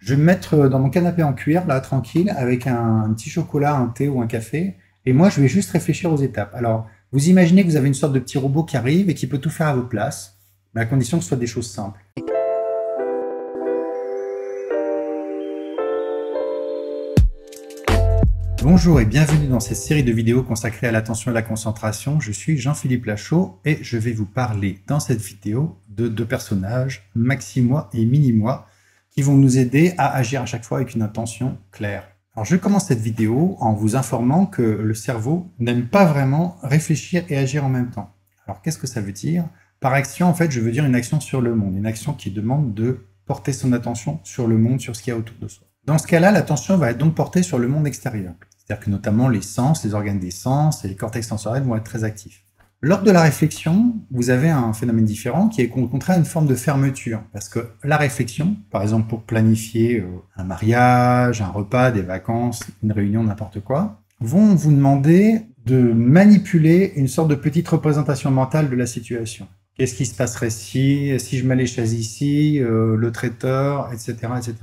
Je vais me mettre dans mon canapé en cuir, là, tranquille, avec un petit chocolat, un thé ou un café. Et moi, je vais juste réfléchir aux étapes. Alors, vous imaginez que vous avez une sorte de petit robot qui arrive et qui peut tout faire à votre place, mais à condition que ce soit des choses simples. Bonjour et bienvenue dans cette série de vidéos consacrée à l'attention et la concentration. Je suis Jean-Philippe Lachaud et je vais vous parler dans cette vidéo de deux personnages, Maximois et Minimois, qui vont nous aider à agir à chaque fois avec une intention claire. Alors je commence cette vidéo en vous informant que le cerveau n'aime pas vraiment réfléchir et agir en même temps. Alors qu'est-ce que ça veut dire? Par action, en fait, je veux dire une action sur le monde, une action qui demande de porter son attention sur le monde, sur ce qu'il y a autour de soi. Dans ce cas-là, l'attention va être donc portée sur le monde extérieur. C'est-à-dire que notamment les sens, les organes des sens et les cortex sensoriels vont être très actifs. Lors de la réflexion, vous avez un phénomène différent qui est au contraire une forme de fermeture. Parce que la réflexion, par exemple pour planifier un mariage, un repas, des vacances, une réunion, n'importe quoi, vont vous demander de manipuler une sorte de petite représentation mentale de la situation. Qu'est-ce qui se passerait si je mets les chaises ici, le traiteur, etc., etc.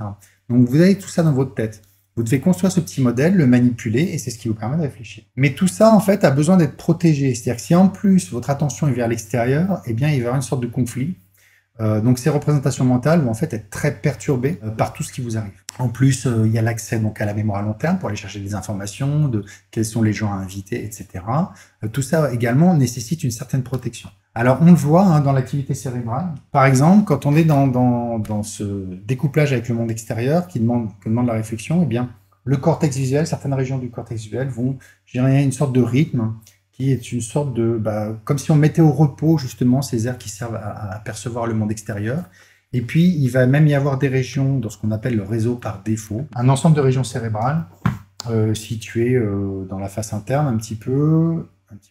Donc vous avez tout ça dans votre tête. Vous devez construire ce petit modèle, le manipuler, et c'est ce qui vous permet de réfléchir. Mais tout ça, en fait, a besoin d'être protégé. C'est-à-dire que si en plus votre attention est vers l'extérieur, eh bien, il va y avoir une sorte de conflit. Donc ces représentations mentales vont en fait être très perturbées par tout ce qui vous arrive. En plus, il y a l'accès donc à la mémoire à long terme pour aller chercher des informations, de quels sont les gens à inviter, etc. Tout ça également nécessite une certaine protection. Alors on le voit dans l'activité cérébrale. Par exemple, quand on est dans ce découplage avec le monde extérieur que demande la réflexion, eh bien le cortex visuel, certaines régions du cortex visuel vont générer une sorte de rythme qui est une sorte de, comme si on mettait au repos justement ces aires qui servent à percevoir le monde extérieur. Et puis, il va même y avoir des régions dans ce qu'on appelle le réseau par défaut, un ensemble de régions cérébrales situées dans la face interne un petit peu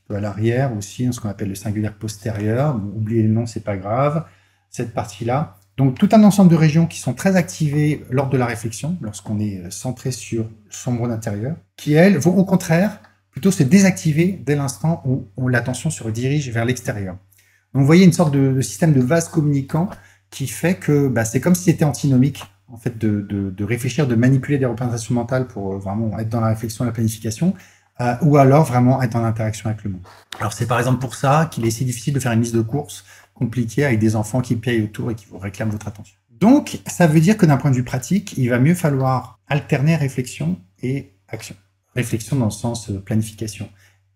à l'arrière aussi, dans ce qu'on appelle le singulaire postérieur. Bon, oubliez le nom, c'est pas grave, cette partie-là. Donc, tout un ensemble de régions qui sont très activées lors de la réflexion, lorsqu'on est centré sur son monde intérieur, qui, elles, vont au contraire plutôt se désactiver dès l'instant où l'attention se redirige vers l'extérieur. Donc vous voyez une sorte de système de vase communicant qui fait que c'est comme si c'était antinomique en fait de réfléchir, de manipuler des représentations mentales pour vraiment être dans la réflexion et la planification, ou alors vraiment être en interaction avec le monde. Alors c'est par exemple pour ça qu'il est si difficile de faire une liste de courses compliquée avec des enfants qui payent autour et qui vous réclament votre attention. Donc ça veut dire que d'un point de vue pratique, il va mieux falloir alterner réflexion et action. Réflexion dans le sens planification.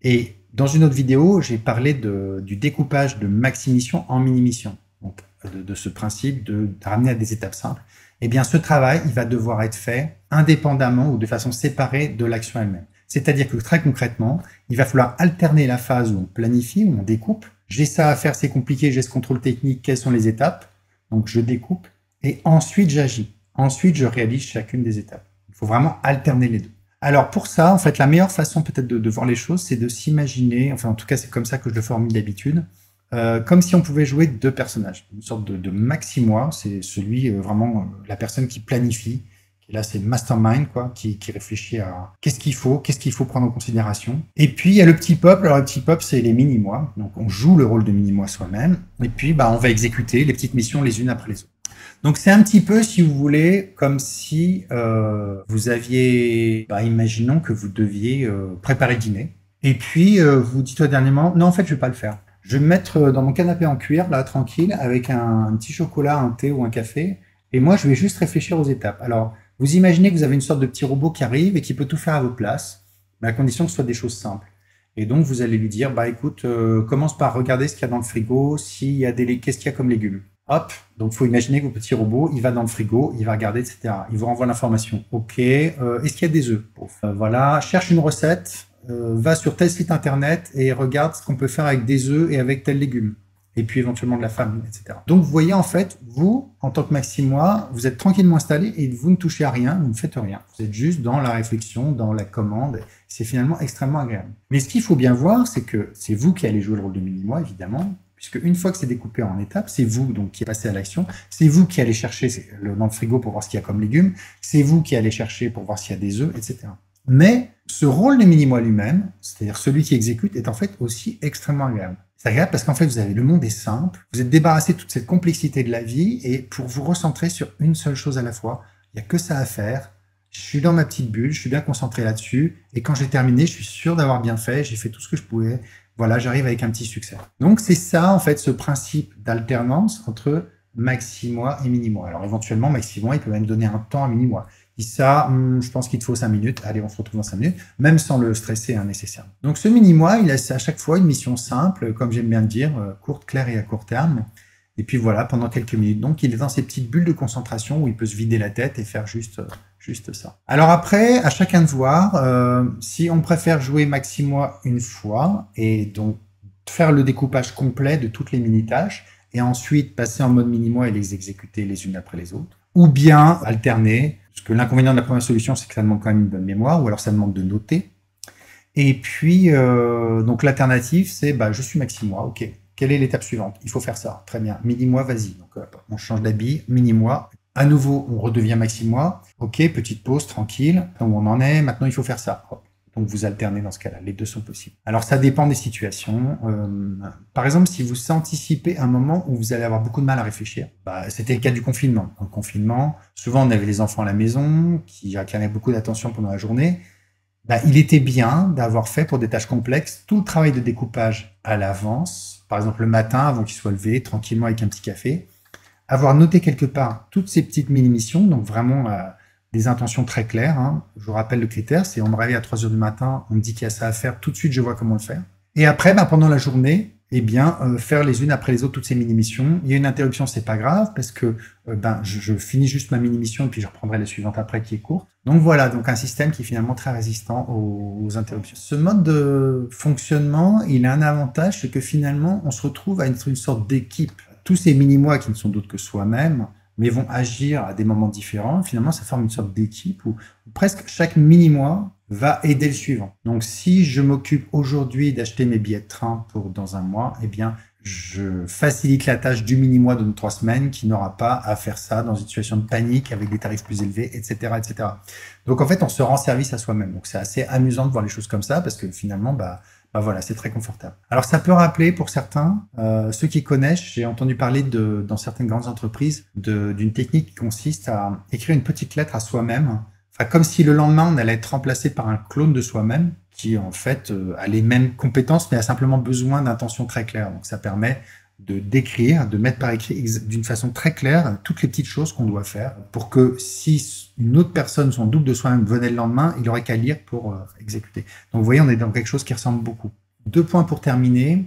Et dans une autre vidéo, j'ai parlé du découpage de maxi-mission en mini-mission. Donc, de ce principe de ramener à des étapes simples. Eh bien, ce travail, il va devoir être fait indépendamment ou de façon séparée de l'action elle-même. C'est-à-dire que très concrètement, il va falloir alterner la phase où on planifie, où on découpe. J'ai ça à faire, c'est compliqué, j'ai ce contrôle technique, quelles sont les étapes? Donc, je découpe et ensuite j'agis. Ensuite, je réalise chacune des étapes. Il faut vraiment alterner les deux. Alors pour ça, en fait, la meilleure façon peut-être de voir les choses, c'est de s'imaginer, enfin en tout cas c'est comme ça que je le formule d'habitude, comme si on pouvait jouer deux personnages. Une sorte de Maximois, c'est celui vraiment, la personne qui planifie, qui là c'est le mastermind, quoi, qui réfléchit à qu'est-ce qu'il faut prendre en considération. Et puis il y a le petit peuple, alors le petit peuple c'est les mini-mois, donc on joue le rôle de mini-mois soi-même, et puis on va exécuter les petites missions les unes après les autres. Donc c'est un petit peu, si vous voulez, comme si vous aviez, imaginons que vous deviez préparer le dîner, et puis vous dites au dernier moment, non en fait je vais pas le faire. Je vais me mettre dans mon canapé en cuir, là tranquille, avec un petit chocolat, un thé ou un café, et moi je vais juste réfléchir aux étapes. Alors vous imaginez que vous avez une sorte de petit robot qui arrive et qui peut tout faire à votre place, mais à condition que ce soit des choses simples. Et donc vous allez lui dire, écoute, commence par regarder ce qu'il y a dans le frigo, qu'est-ce qu'il y a comme légumes. Hop, donc il faut imaginer que votre petit robot, il va dans le frigo, il va regarder, etc. Il vous renvoie l'information. Ok, est-ce qu'il y a des œufs? Voilà, cherche une recette, va sur tel site internet et regarde ce qu'on peut faire avec des œufs et avec tel légume. Et puis éventuellement de la farine, etc. Donc vous voyez en fait, vous, en tant que Maximois, vous êtes tranquillement installé et vous ne touchez à rien, vous ne faites rien. Vous êtes juste dans la réflexion, dans la commande. C'est finalement extrêmement agréable. Mais ce qu'il faut bien voir, c'est que c'est vous qui allez jouer le rôle de mini-moi, évidemment, puisque une fois que c'est découpé en étapes, c'est vous donc qui passez à l'action, c'est vous qui allez chercher dans le frigo pour voir ce qu'il y a comme légumes, c'est vous qui allez chercher pour voir s'il y a des œufs, etc. Mais ce rôle de mini-moi lui-même, c'est-à-dire celui qui exécute, est en fait aussi extrêmement agréable. C'est agréable parce qu'en fait, le monde est simple, vous êtes débarrassé de toute cette complexité de la vie et pour vous recentrer sur une seule chose à la fois, Il n'y a que ça à faire. Je suis dans ma petite bulle, je suis bien concentré là-dessus. Et quand j'ai terminé, je suis sûr d'avoir bien fait. J'ai fait tout ce que je pouvais. Voilà, j'arrive avec un petit succès. Donc, c'est ça, en fait, ce principe d'alternance entre maxi-mois et mini-mois. Alors, éventuellement, maxi-mois, il peut même donner un temps à mini-mois. Dit ça, je pense qu'il te faut 5 minutes. Allez, on se retrouve dans 5 minutes, même sans le stresser nécessairement. Donc, ce mini-mois, il a à chaque fois une mission simple, comme j'aime bien le dire, courte, claire et à court terme. Et puis voilà, pendant quelques minutes. Donc, il est dans ces petites bulles de concentration où il peut se vider la tête et faire juste ça. Alors après, à chacun de voir, si on préfère jouer maxi-mois une fois et donc faire le découpage complet de toutes les mini-tâches et ensuite passer en mode mini-mois et les exécuter les unes après les autres, ou bien alterner, parce que l'inconvénient de la première solution, c'est que ça demande quand même une bonne mémoire, ou alors ça demande de noter. Et puis, donc l'alternative, c'est je suis maxi-mois, ok. Quelle est l'étape suivante? Il faut faire ça. Très bien. Mini-mois, vas-y. Donc, on change d'habit. Mini-mois. À nouveau, on redevient maxi-mois. Ok, petite pause, tranquille. Où on en est. Maintenant, il faut faire ça. Hop. Donc, vous alternez dans ce cas-là. Les deux sont possibles. Alors, ça dépend des situations. Par exemple, si vous anticipez un moment où vous allez avoir beaucoup de mal à réfléchir, c'était le cas du confinement. Dans le confinement, souvent, on avait les enfants à la maison qui réclamaient beaucoup d'attention pendant la journée. Il était bien d'avoir fait pour des tâches complexes tout le travail de découpage à l'avance, par exemple le matin avant qu'il soit levé, tranquillement avec un petit café, avoir noté quelque part toutes ces petites mini-missions, donc vraiment des intentions très claires. Je vous rappelle le critère, c'est on me réveille à 3 heures du matin, on me dit qu'il y a ça à faire, tout de suite je vois comment le faire. Et après, pendant la journée, faire les unes après les autres toutes ces mini-missions. Il y a une interruption, c'est pas grave, parce que je finis juste ma mini-mission et puis je reprendrai la suivante après qui est courte. Donc voilà, donc un système qui est finalement très résistant aux interruptions. Ce mode de fonctionnement, il a un avantage, c'est que finalement, on se retrouve à être une sorte d'équipe. Tous ces mini-mois qui ne sont d'autres que soi-même, mais vont agir à des moments différents. Finalement, ça forme une sorte d'équipe où presque chaque mini-mois va aider le suivant. Donc, si je m'occupe aujourd'hui d'acheter mes billets de train pour dans un mois, je facilite la tâche du mini-mois de 3 semaines qui n'aura pas à faire ça dans une situation de panique avec des tarifs plus élevés, etc., etc. Donc, en fait, on se rend service à soi-même. Donc, c'est assez amusant de voir les choses comme ça parce que finalement, voilà, c'est très confortable. Alors, ça peut rappeler pour certains, ceux qui connaissent, j'ai entendu parler dans certaines grandes entreprises d'une technique qui consiste à écrire une petite lettre à soi-même, comme si le lendemain, on allait être remplacé par un clone de soi-même qui, en fait, a les mêmes compétences, mais a simplement besoin d'intentions très claires. Donc, ça permet de décrire, de mettre par écrit d'une façon très claire toutes les petites choses qu'on doit faire pour que si une autre personne, son double de soi-même, venait le lendemain, il aurait qu'à lire pour exécuter. Donc, vous voyez, on est dans quelque chose qui ressemble beaucoup. 2 points pour terminer.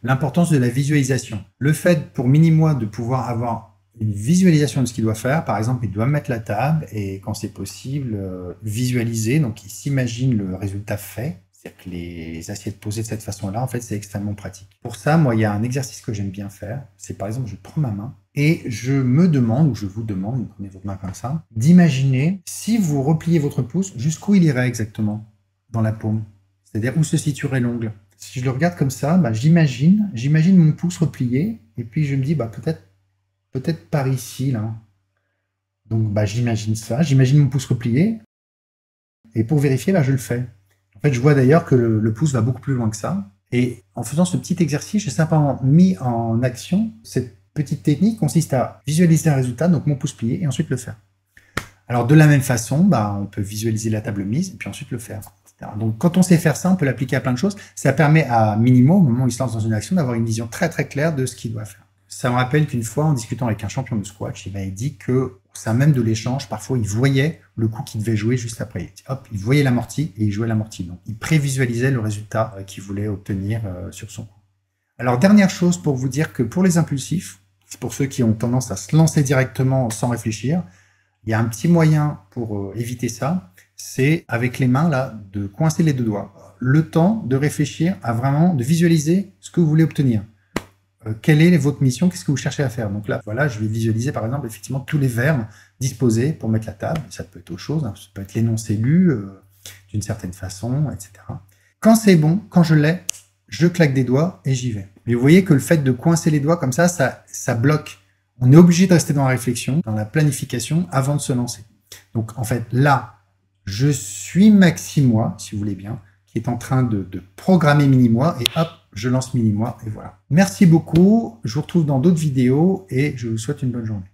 L'importance de la visualisation. Le fait pour mini-mois de pouvoir avoir une visualisation de ce qu'il doit faire. Par exemple, il doit mettre la table et quand c'est possible, visualiser. Donc, il s'imagine le résultat fait. C'est-à-dire que les assiettes posées de cette façon-là, en fait, c'est extrêmement pratique. Pour ça, moi, il y a un exercice que j'aime bien faire. C'est par exemple, je prends ma main et je me demande, ou je vous demande, vous prenez votre main comme ça, d'imaginer si vous repliez votre pouce, jusqu'où il irait exactement dans la paume. C'est-à-dire où se situerait l'ongle. Si je le regarde comme ça, j'imagine mon pouce replié et puis je me dis, peut-être par ici, là. Donc, j'imagine ça. J'imagine mon pouce replié. Et pour vérifier, je le fais. En fait, je vois d'ailleurs que le pouce va beaucoup plus loin que ça. Et en faisant ce petit exercice, j'ai simplement mis en action. Cette petite technique consiste à visualiser un résultat, donc mon pouce plié, et ensuite le faire. Alors, de la même façon, on peut visualiser la table mise, et puis ensuite le faire, etc. Donc, quand on sait faire ça, on peut l'appliquer à plein de choses. Ça permet à minimum, au moment où il se lance dans une action, d'avoir une vision très, très claire de ce qu'il doit faire. Ça me rappelle qu'une fois, en discutant avec un champion de squash, il dit que, au sein même de l'échange, parfois, il voyait le coup qu'il devait jouer juste après. Il voyait l'amorti et il jouait l'amorti. Donc, il prévisualisait le résultat qu'il voulait obtenir sur son coup. Alors, dernière chose pour vous dire que pour les impulsifs, pour ceux qui ont tendance à se lancer directement sans réfléchir, il y a un petit moyen pour éviter ça, c'est avec les mains, de coincer les 2 doigts. Le temps de réfléchir de visualiser ce que vous voulez obtenir. Quelle est votre mission? Qu'est-ce que vous cherchez à faire? Donc là, voilà, je vais visualiser par exemple effectivement tous les verbes disposés pour mettre la table. Ça peut être autre chose, ça peut être l'énoncé lu d'une certaine façon, etc. Quand c'est bon, quand je l'ai, je claque des doigts et j'y vais. Mais vous voyez que le fait de coincer les doigts comme ça bloque. On est obligé de rester dans la réflexion, dans la planification avant de se lancer. Donc en fait, là, je suis maxi-mois, si vous voulez bien, qui est en train de programmer mini-mois et hop, je lance mini-mois et voilà. Merci beaucoup, je vous retrouve dans d'autres vidéos et je vous souhaite une bonne journée.